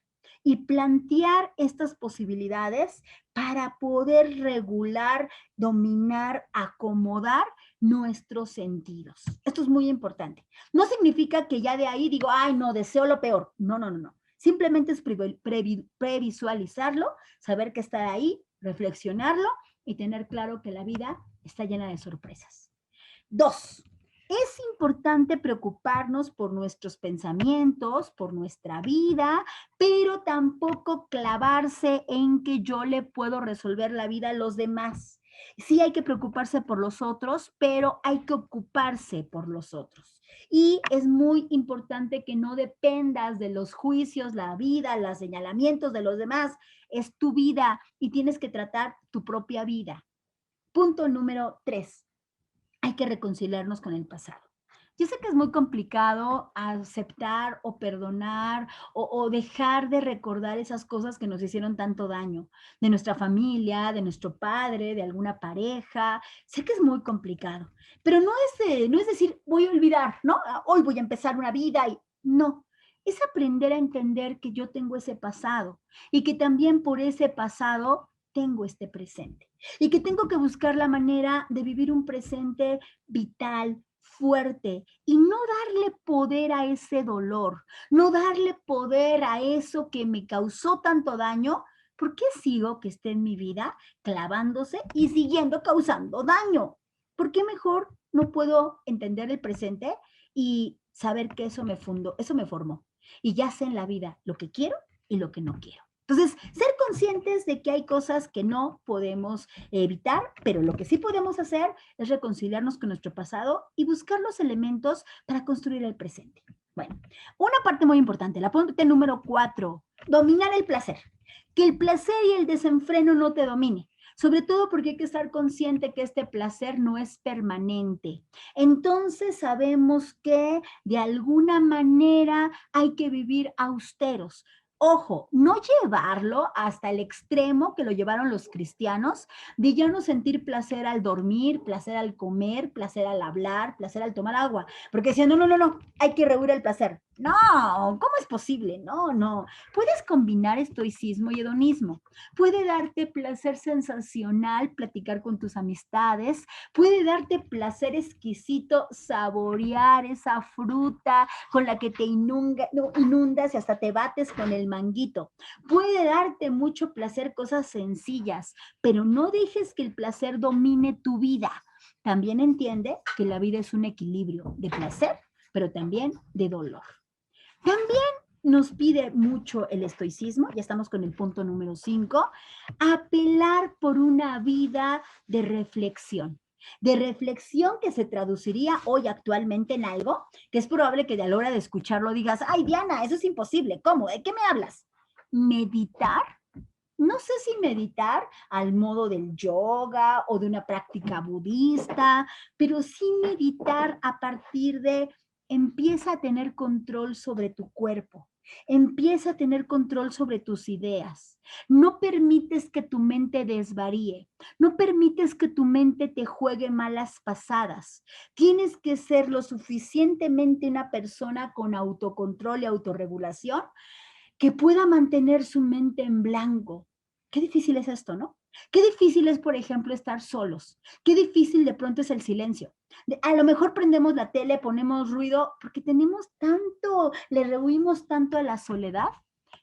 Y plantear estas posibilidades para poder regular, dominar, acomodar nuestros sentidos. Esto es muy importante. No significa que ya de ahí digo, ay, no, deseo lo peor. No, no, no, no. Simplemente es previsualizarlo, saber que está ahí, reflexionarlo y tener claro que la vida está llena de sorpresas. 2. Es importante preocuparnos por nuestros pensamientos, por nuestra vida, pero tampoco clavarse en que yo le puedo resolver la vida a los demás. Sí hay que preocuparse por los otros, pero hay que ocuparse por los otros. Y es muy importante que no dependas de los juicios, la vida, los señalamientos de los demás. Es tu vida y tienes que tratar tu propia vida. Punto número 3. Hay que reconciliarnos con el pasado. Yo sé que es muy complicado aceptar o perdonar o dejar de recordar esas cosas que nos hicieron tanto daño, de nuestra familia, de nuestro padre, de alguna pareja. Sé que es muy complicado, pero no es decir, voy a olvidar, ¿no? Hoy voy a empezar una vida y no. Es aprender a entender que yo tengo ese pasado y que también por ese pasado tengo este presente y que tengo que buscar la manera de vivir un presente vital, fuerte y no darle poder a ese dolor, no darle poder a eso que me causó tanto daño. ¿Por qué sigo que esté en mi vida clavándose y siguiendo causando daño? ¿Por qué mejor no puedo entender el presente y saber que eso me fundó, eso me formó? Y ya sé en la vida lo que quiero y lo que no quiero. Entonces, ser conscientes de que hay cosas que no podemos evitar, pero lo que sí podemos hacer es reconciliarnos con nuestro pasado y buscar los elementos para construir el presente. Bueno, una parte muy importante, la parte número 4, dominar el placer. Que el placer y el desenfreno no te domine. Sobre todo porque hay que estar consciente que este placer no es permanente. Entonces sabemos que de alguna manera hay que vivir austeros. Ojo, no llevarlo hasta el extremo que lo llevaron los cristianos, de ya no sentir placer al dormir, placer al comer, placer al hablar, placer al tomar agua, porque decían, no, no, no, no, hay que rehuir el placer. No, ¿cómo es posible? No, no. Puedes combinar estoicismo y hedonismo. Puede darte placer sensacional platicar con tus amistades, puede darte placer exquisito saborear esa fruta con la que te inundas y hasta te bates con el manguito. Puede darte mucho placer cosas sencillas, pero no dejes que el placer domine tu vida. También entiende que la vida es un equilibrio de placer, pero también de dolor. También nos pide mucho el estoicismo, ya estamos con el punto número 5, apelar por una vida de reflexión que se traduciría hoy actualmente en algo que es probable que a la hora de escucharlo digas, ay Diana, eso es imposible, ¿cómo? ¿De qué me hablas? Meditar. No sé si meditar al modo del yoga o de una práctica budista, pero sí meditar a partir de empieza a tener control sobre tu cuerpo, empieza a tener control sobre tus ideas. No permites que tu mente desvaríe, no permites que tu mente te juegue malas pasadas. Tienes que ser lo suficientemente una persona con autocontrol y autorregulación que pueda mantener su mente en blanco. Qué difícil es esto, ¿no? Qué difícil es, por ejemplo, estar solos. Qué difícil de pronto es el silencio. A lo mejor prendemos la tele, ponemos ruido, porque tenemos tanto, le rehuimos tanto a la soledad.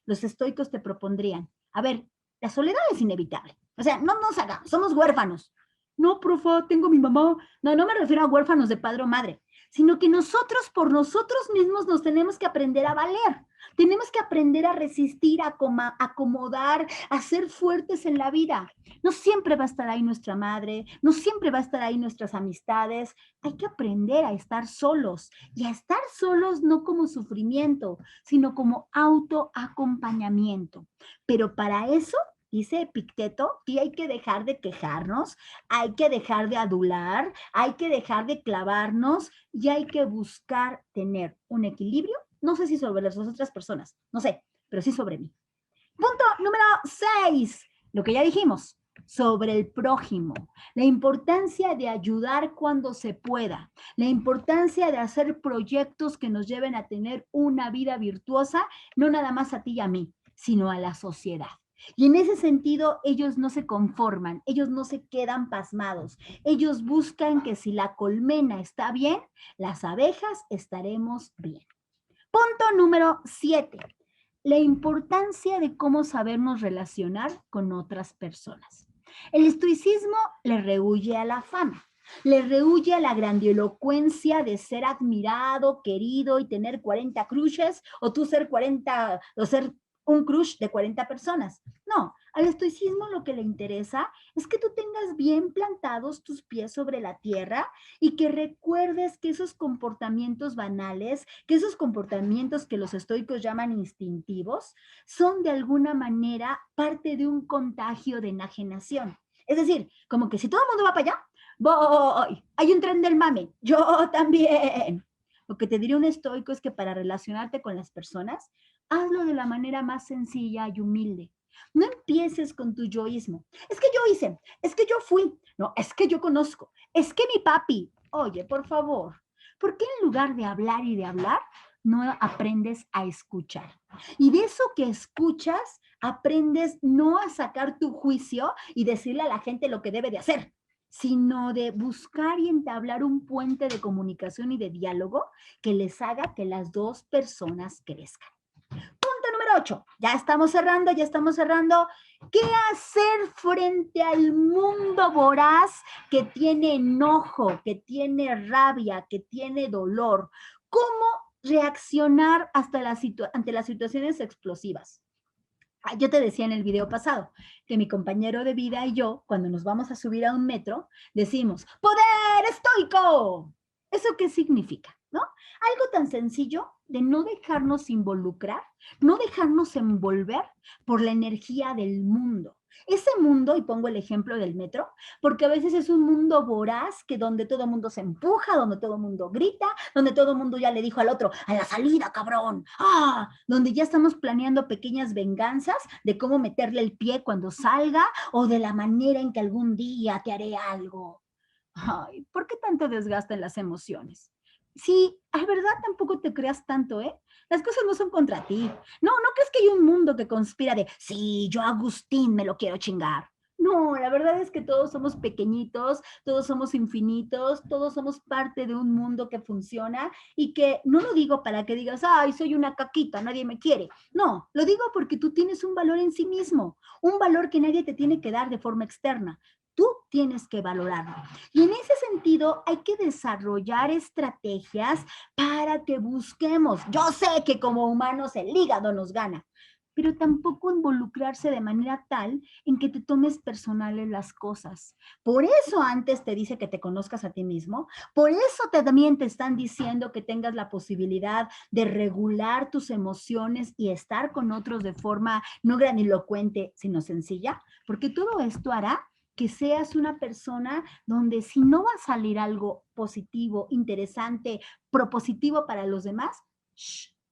Los estoicos te propondrían, a ver, la soledad es inevitable. O sea, no nos hagamos, somos huérfanos. No, profa, tengo mi mamá. No, no me refiero a huérfanos de padre o madre, sino que nosotros por nosotros mismos nos tenemos que aprender a valer. Tenemos que aprender a resistir, a acomodar, a ser fuertes en la vida. No siempre va a estar ahí nuestra madre, no siempre va a estar ahí nuestras amistades. Hay que aprender a estar solos y a estar solos no como sufrimiento, sino como autoacompañamiento. Pero para eso Dice Epicteto que hay que dejar de quejarnos, hay que dejar de adular, hay que dejar de clavarnos y hay que buscar tener un equilibrio, no sé si sobre las otras personas, no sé, pero sí sobre mí. Punto número 6, lo que ya dijimos, sobre el prójimo, la importancia de ayudar cuando se pueda, la importancia de hacer proyectos que nos lleven a tener una vida virtuosa, no nada más a ti y a mí, sino a la sociedad. Y en ese sentido, ellos no se conforman, ellos no se quedan pasmados, ellos buscan que si la colmena está bien, las abejas estaremos bien. Punto número 7, la importancia de cómo sabernos relacionar con otras personas. El estoicismo le rehúye a la fama, le rehúye a la grandilocuencia de ser admirado, querido y tener 40 crushes, o tú ser 40, o ser un crush de 40 personas. No, al estoicismo lo que le interesa es que tú tengas bien plantados tus pies sobre la tierra y que recuerdes que esos comportamientos banales, que esos comportamientos que los estoicos llaman instintivos, son de alguna manera parte de un contagio de enajenación. Es decir, como que si todo el mundo va para allá, voy, hay un tren del mame, yo también. Lo que te diría un estoico es que para relacionarte con las personas, hazlo de la manera más sencilla y humilde. No empieces con tu yoísmo. Es que yo hice, es que yo fui, no, es que yo conozco, es que mi papi. Oye, por favor, ¿por qué en lugar de hablar y de hablar, no aprendes a escuchar? Y de eso que escuchas, aprendes no a sacar tu juicio y decirle a la gente lo que debe de hacer, sino de buscar y entablar un puente de comunicación y de diálogo que les haga que las dos personas crezcan. Punto número 8. Ya estamos cerrando, ya estamos cerrando. ¿Qué hacer frente al mundo voraz que tiene enojo, que tiene rabia, que tiene dolor? ¿Cómo reaccionar ante las situaciones explosivas? Yo te decía en el video pasado que mi compañero de vida y yo, cuando nos vamos a subir a un metro, decimos, ¡poder estoico! ¿Eso qué significa? ¿No? Algo tan sencillo de no dejarnos involucrar, no dejarnos envolver por la energía del mundo. Ese mundo, y pongo el ejemplo del metro, porque a veces es un mundo voraz que donde todo el mundo se empuja, donde todo el mundo grita, donde todo el mundo ya le dijo al otro, a la salida, cabrón, donde ya estamos planeando pequeñas venganzas de cómo meterle el pie cuando salga o de la manera en que algún día te haré algo. Ay, ¿por qué tanto desgastan las emociones? Sí, a verdad tampoco te creas tanto, ¿eh? Las cosas no son contra ti. No, no crees que hay un mundo que conspira de, sí, yo a Agustín me lo quiero chingar. No, la verdad es que todos somos pequeñitos, todos somos infinitos, todos somos parte de un mundo que funciona y que no lo digo para que digas, ay, soy una caquita, nadie me quiere. No, lo digo porque tú tienes un valor en sí mismo, un valor que nadie te tiene que dar de forma externa. Tú tienes que valorarlo. Y en ese sentido hay que desarrollar estrategias para que busquemos. Yo sé que como humanos el hígado nos gana, pero tampoco involucrarse de manera tal en que te tomes personales las cosas. Por eso antes te dice que te conozcas a ti mismo, por eso también te están diciendo que tengas la posibilidad de regular tus emociones y estar con otros de forma no grandilocuente, sino sencilla, porque todo esto hará que seas una persona donde si no va a salir algo positivo, interesante, propositivo para los demás,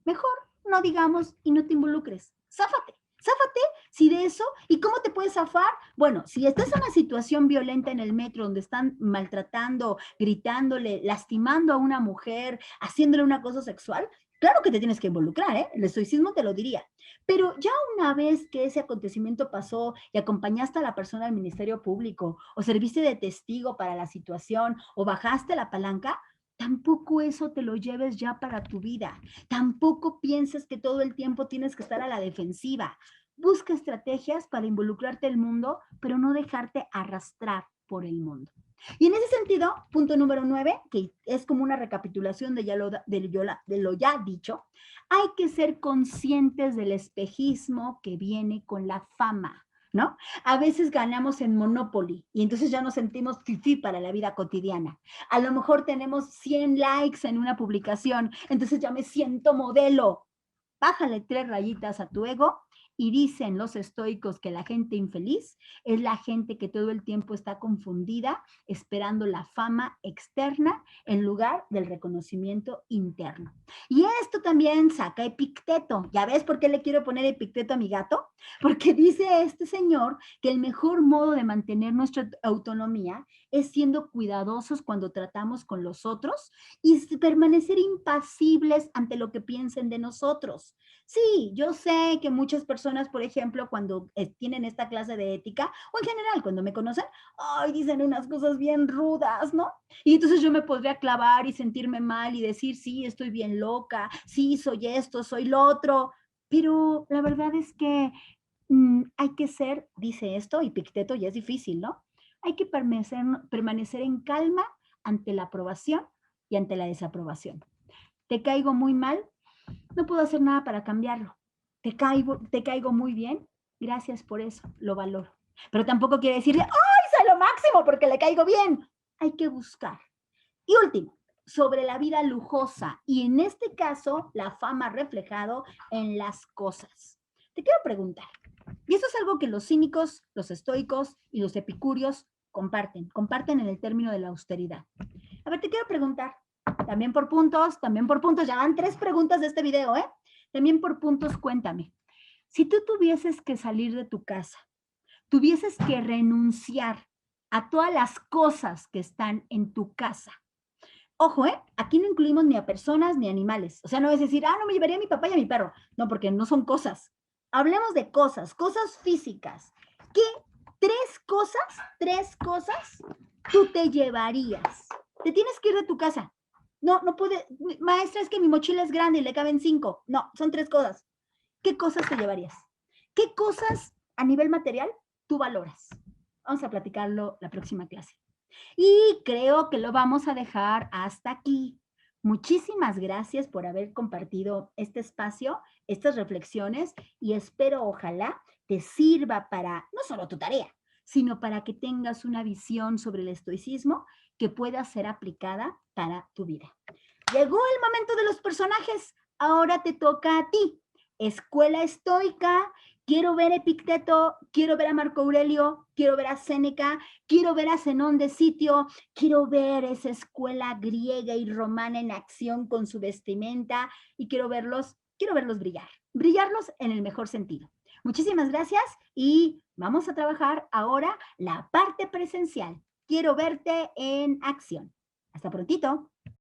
mejor no digamos y no te involucres. Záfate, záfate si de eso. ¿Y cómo te puedes zafar? Bueno, si estás en una situación violenta en el metro donde están maltratando, gritándole, lastimando a una mujer, haciéndole un acoso sexual, claro que te tienes que involucrar, ¿eh? El estoicismo te lo diría. Pero ya una vez que ese acontecimiento pasó y acompañaste a la persona al Ministerio Público o serviste de testigo para la situación o bajaste la palanca, tampoco eso te lo lleves ya para tu vida. Tampoco pienses que todo el tiempo tienes que estar a la defensiva. Busca estrategias para involucrarte en el mundo, pero no dejarte arrastrar por el mundo. Y en ese sentido, punto número 9, que es como una recapitulación de lo ya dicho, hay que ser conscientes del espejismo que viene con la fama, ¿no? A veces ganamos en Monopoly y entonces ya nos sentimos fifí para la vida cotidiana. A lo mejor tenemos 100 likes en una publicación, entonces ya me siento modelo. Bájale 3 rayitas a tu ego Y dicen los estoicos que la gente infeliz es la gente que todo el tiempo está confundida, esperando la fama externa en lugar del reconocimiento interno. Y esto también saca Epicteto. ¿Ya ves por qué le quiero poner Epicteto a mi gato? Porque dice este señor que el mejor modo de mantener nuestra autonomía es siendo cuidadosos cuando tratamos con los otros y permanecer impasibles ante lo que piensen de nosotros. Sí, yo sé que muchas personas, por ejemplo, cuando tienen esta clase de ética, o en general cuando me conocen, ay, dicen unas cosas bien rudas, ¿no? Y entonces yo me podría clavar y sentirme mal y decir, sí, estoy bien loca, sí, soy esto, soy lo otro, pero la verdad es que hay que ser, dice esto, y Picteto ya es difícil, ¿no? Hay que permanecer en calma ante la aprobación y ante la desaprobación. Te caigo muy mal, no puedo hacer nada para cambiarlo. Te caigo muy bien, gracias por eso, lo valoro. Pero tampoco quiere decirle, ¡ay, soy lo máximo porque le caigo bien! Hay que buscar. Y último, sobre la vida lujosa y en este caso la fama reflejado en las cosas. Te quiero preguntar, y eso es algo que los cínicos, los estoicos y los epicúreos comparten en el término de la austeridad. A ver, te quiero preguntar, también por puntos, ya van 3 preguntas de este video, ¿eh? También por puntos, cuéntame. Si tú tuvieses que salir de tu casa, tuvieses que renunciar a todas las cosas que están en tu casa. Ojo, aquí no incluimos ni a personas ni a animales. O sea, no es decir, no me llevaría a mi papá y a mi perro. No, porque no son cosas. Hablemos de cosas físicas. ¿Qué tres cosas tú te llevarías? Te tienes que ir de tu casa. No, no puede, maestra, es que mi mochila es grande y le caben 5. No, son 3 cosas. ¿Qué cosas te llevarías? ¿Qué cosas a nivel material tú valoras? Vamos a platicarlo la próxima clase. Y creo que lo vamos a dejar hasta aquí. Muchísimas gracias por haber compartido este espacio, estas reflexiones y espero, ojalá, te sirva para no solo tu tarea, sino para que tengas una visión sobre el estoicismo que pueda ser aplicada para tu vida. Llegó el momento de los personajes. Ahora te toca a ti. Escuela estoica. Quiero ver a Epicteto, quiero ver a Marco Aurelio, quiero ver a Séneca, quiero ver a Zenón de Sitio, quiero ver esa escuela griega y romana en acción con su vestimenta y quiero verlos brillarlos en el mejor sentido. Muchísimas gracias y vamos a trabajar ahora la parte presencial. Quiero verte en acción. Hasta prontito.